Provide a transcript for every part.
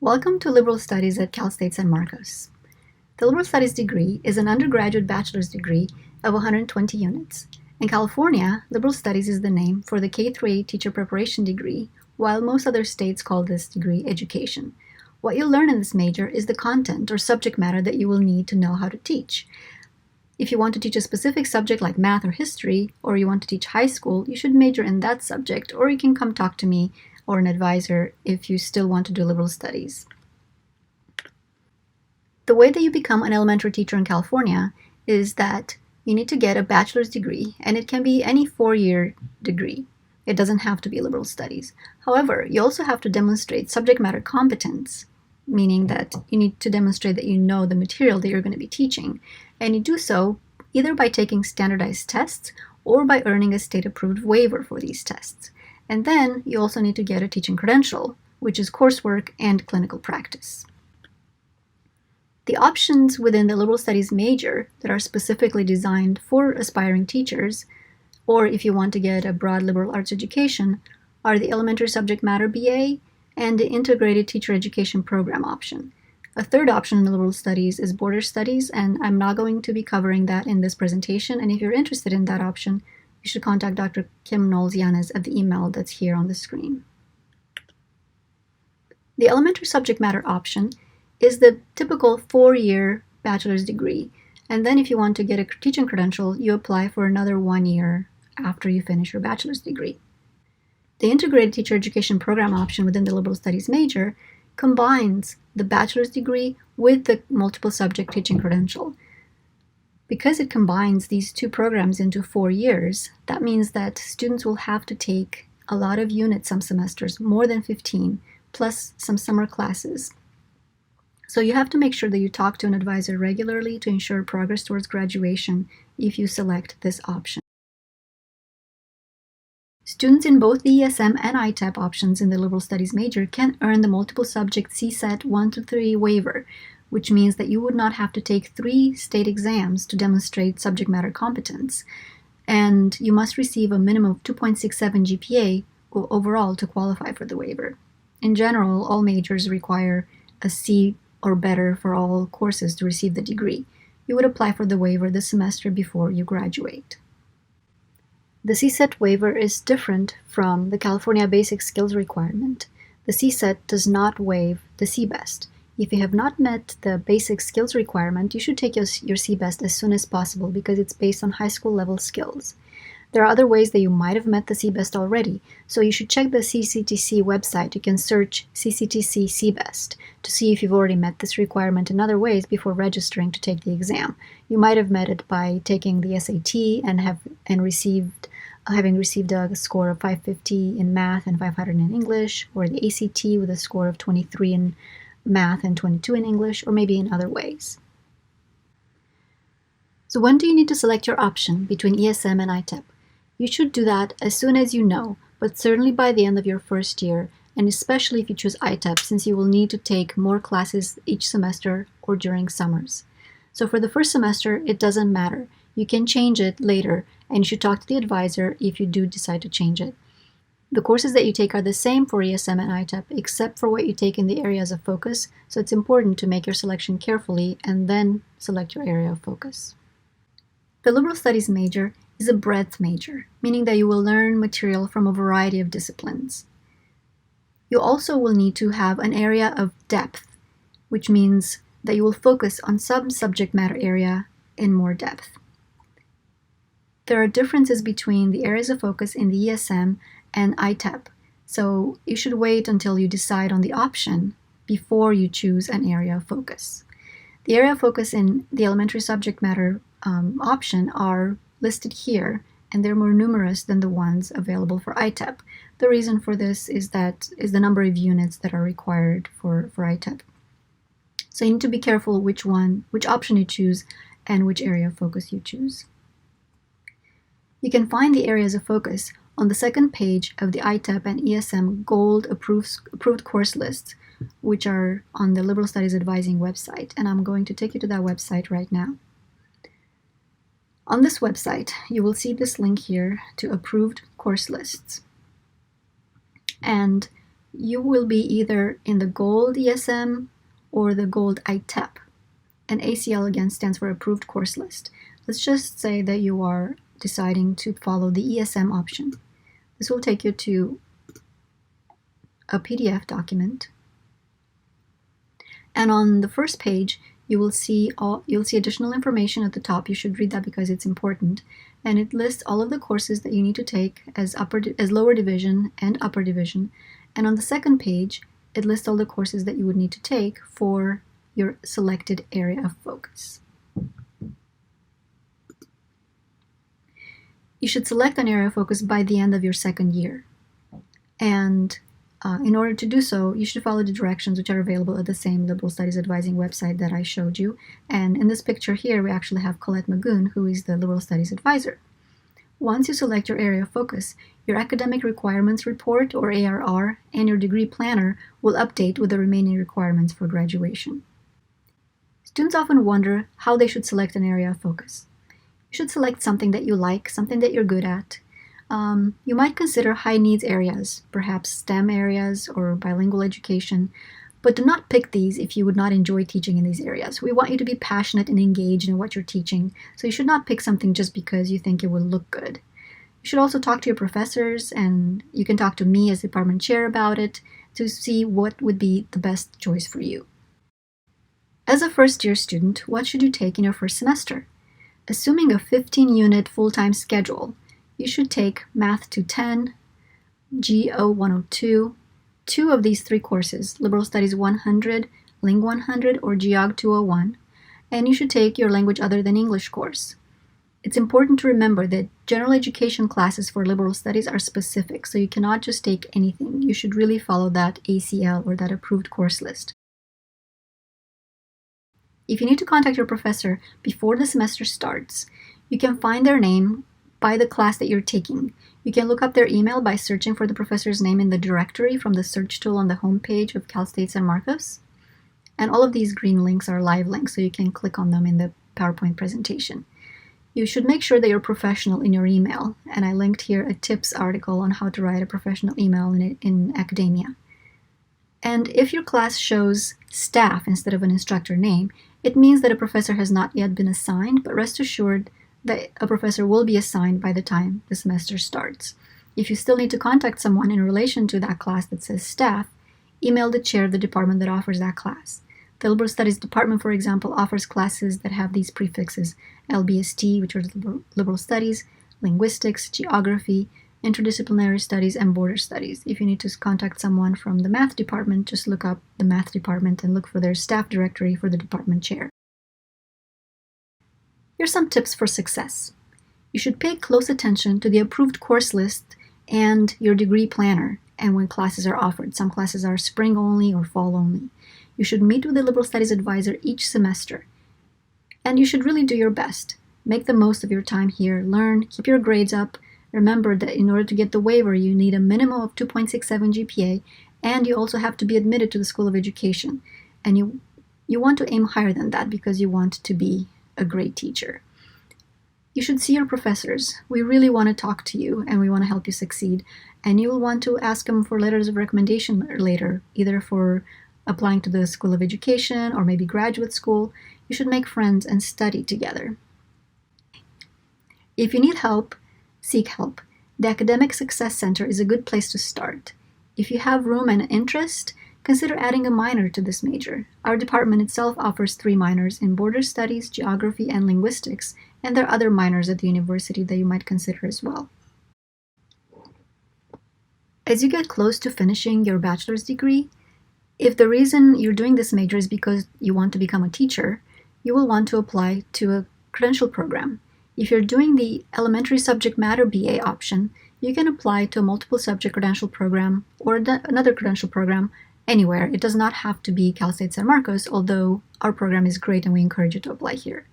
Welcome to Liberal Studies at Cal State San Marcos. The Liberal Studies degree is an undergraduate bachelor's degree of 120 units. In California, Liberal Studies is the name for the K-8 teacher preparation degree, while most other states call this degree education. What you'll learn in this major is the content or subject matter that you will need to know how to teach. If you want to teach a specific subject like math or history, or you want to teach high school, you should major in that subject, or you can come talk to me or an advisor if you still want to do liberal studies. The way that you become an elementary teacher in California is that you need to get a bachelor's degree, and it can be any 4-year degree. It doesn't have to be liberal studies. However, you also have to demonstrate subject matter competence, meaning that you need to demonstrate that you know the material that you're going to be teaching, and you do so either by taking standardized tests or by earning a state-approved waiver for these tests. And then you also need to get a teaching credential, which is coursework and clinical practice. The options within the liberal studies major that are specifically designed for aspiring teachers, or if you want to get a broad liberal arts education, are the elementary subject matter BA and the integrated teacher education program option. A third option in the liberal studies is border studies, and I'm not going to be covering that in this presentation, and if you're interested in that option, you should contact Dr. Kim Knowles-Yanes at the email that's here on the screen. The elementary subject matter option is the typical 4-year bachelor's degree, and then if you want to get a teaching credential, you apply for another 1 year after you finish your bachelor's degree. The integrated teacher education program option within the liberal studies major combines the bachelor's degree with the multiple subject teaching credential. Because it combines these two programs into 4 years, that means that students will have to take a lot of units some semesters, more than 15, plus some summer classes. So you have to make sure that you talk to an advisor regularly to ensure progress towards graduation if you select this option. Students in both the ESM and ITEP options in the liberal studies major can earn the multiple subject CSET 1-3 waiver, which means that you would not have to take 3 state exams to demonstrate subject matter competence, and you must receive a minimum of 2.67 GPA overall to qualify for the waiver. In general, all majors require a C or better for all courses to receive the degree. You would apply for the waiver this semester before you graduate. The CSET waiver is different from the California Basic Skills requirement. The CSET does not waive the CBEST. If you have not met the basic skills requirement, you should take your CBEST as soon as possible because it's based on high school level skills. There are other ways that you might have met the CBEST already, so you should check the CCTC website. You can search CCTC CBEST to see if you've already met this requirement in other ways before registering to take the exam. You might have met it by taking the SAT and having received a score of 550 in math and 500 in English, or the ACT with a score of 23 in math and 22 in English, or maybe in other ways. So when do you need to select your option between ESM and ITEP? You should do that as soon as you know, but certainly by the end of your first year, and especially if you choose ITEP, since you will need to take more classes each semester or during summers. So for the first semester, it doesn't matter. You can change it later, and you should talk to the advisor if you do decide to change it. The courses that you take are the same for ESM and ITEP, except for what you take in the areas of focus, so it's important to make your selection carefully and then select your area of focus. The liberal studies major is a breadth major, meaning that you will learn material from a variety of disciplines. You also will need to have an area of depth, which means that you will focus on some subject matter area in more depth. There are differences between the areas of focus in the ESM and ITEP, so you should wait until you decide on the option before you choose an area of focus. The area of focus in the elementary subject matter option are listed here, and they're more numerous than the ones available for ITEP. The reason for this is the number of units that are required for ITEP. So you need to be careful which option you choose and which area of focus you choose. You can find the areas of focus on the second page of the ITEP and ESM Gold approved course lists, which are on the Liberal Studies Advising website, and I'm going to take you to that website right now. On this website, you will see this link here to approved course lists. And you will be either in the Gold ESM or the Gold ITEP. And ACL again stands for Approved Course List. Let's just say that you are deciding to follow the ESM option. This will take you to a PDF document. And on the first page, you'll see additional information at the top. You should read that because it's important. And it lists all of the courses that you need to take as lower division and upper division. And on the second page, it lists all the courses that you would need to take for your selected area of focus. You should select an area of focus by the end of your second year. And in order to do so, you should follow the directions which are available at the same Liberal Studies Advising website that I showed you. And in this picture here, we actually have Colette Magoon, who is the Liberal Studies Advisor. Once you select your area of focus, your Academic Requirements Report, or ARR, and your Degree Planner will update with the remaining requirements for graduation. Students often wonder how they should select an area of focus. You should select something that you like, something that you're good at. You might consider high needs areas, perhaps STEM areas or bilingual education, but do not pick these if you would not enjoy teaching in these areas. We want you to be passionate and engaged in what you're teaching, so you should not pick something just because you think it will look good. You should also talk to your professors, and you can talk to me as department chair about it to see what would be the best choice for you. As a first-year student, what should you take in your first semester? Assuming a 15-unit full-time schedule, you should take Math 210, GO 102, 2 of these 3 courses, Liberal Studies 100, Ling 100, or Geog 201, and you should take your Language Other Than English course. It's important to remember that general education classes for liberal studies are specific, so you cannot just take anything. You should really follow that ACL or that approved course list. If you need to contact your professor before the semester starts, you can find their name by the class that you're taking. You can look up their email by searching for the professor's name in the directory from the search tool on the homepage of Cal State San Marcos. And all of these green links are live links, so you can click on them in the PowerPoint presentation. You should make sure that you're professional in your email, and I linked here a tips article on how to write a professional email in academia. And if your class shows staff instead of an instructor name, it means that a professor has not yet been assigned, but rest assured that a professor will be assigned by the time the semester starts. If you still need to contact someone in relation to that class that says staff, email the chair of the department that offers that class. The Liberal Studies department, for example, offers classes that have these prefixes: LBST, which are Liberal Studies, Linguistics, Geography, Interdisciplinary Studies, and Border Studies. If you need to contact someone from the Math department, just look up the Math department and look for their staff directory for the department chair. Here's some tips for success. You should pay close attention to the approved course list and your degree planner and when classes are offered. Some classes are spring only or fall only. You should meet with the Liberal Studies advisor each semester. And you should really do your best. Make the most of your time here. Learn, keep your grades up. Remember that in order to get the waiver, you need a minimum of 2.67 GPA, and you also have to be admitted to the School of Education. And you want to aim higher than that because you want to be a great teacher. You should see your professors. We really want to talk to you and we want to help you succeed. And you will want to ask them for letters of recommendation later, either for applying to the School of Education or maybe graduate school. You should make friends and study together. If you need help, seek help. The Academic Success Center is a good place to start. If you have room and interest, consider adding a minor to this major. Our department itself offers 3 minors in Border Studies, Geography, and Linguistics, and there are other minors at the university that you might consider as well. As you get close to finishing your bachelor's degree, if the reason you're doing this major is because you want to become a teacher, you will want to apply to a credential program. If you're doing the Elementary Subject Matter BA option, you can apply to a multiple subject credential program or another credential program anywhere. It does not have to be Cal State San Marcos, although our program is great and we encourage you to apply here.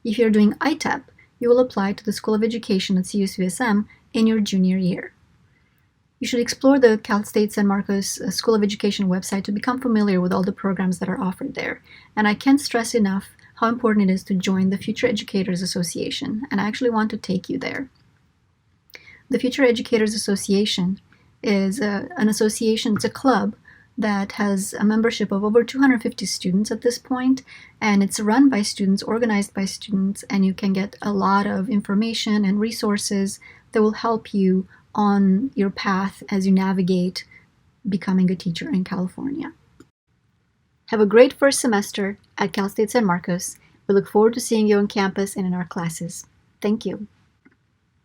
If you're doing ITEP, you will apply to the School of Education at CSUSM in your junior year. You should explore the Cal State San Marcos School of Education website to become familiar with all the programs that are offered there. And I can't stress enough how important it is to join the Future Educators Association, and I actually want to take you there. The Future Educators Association is an association, it's a club that has a membership of over 250 students at this point, and it's run by students, organized by students, and you can get a lot of information and resources that will help you on your path as you navigate becoming a teacher in California. Have a great first semester at Cal State San Marcos. We look forward to seeing you on campus and in our classes. Thank you.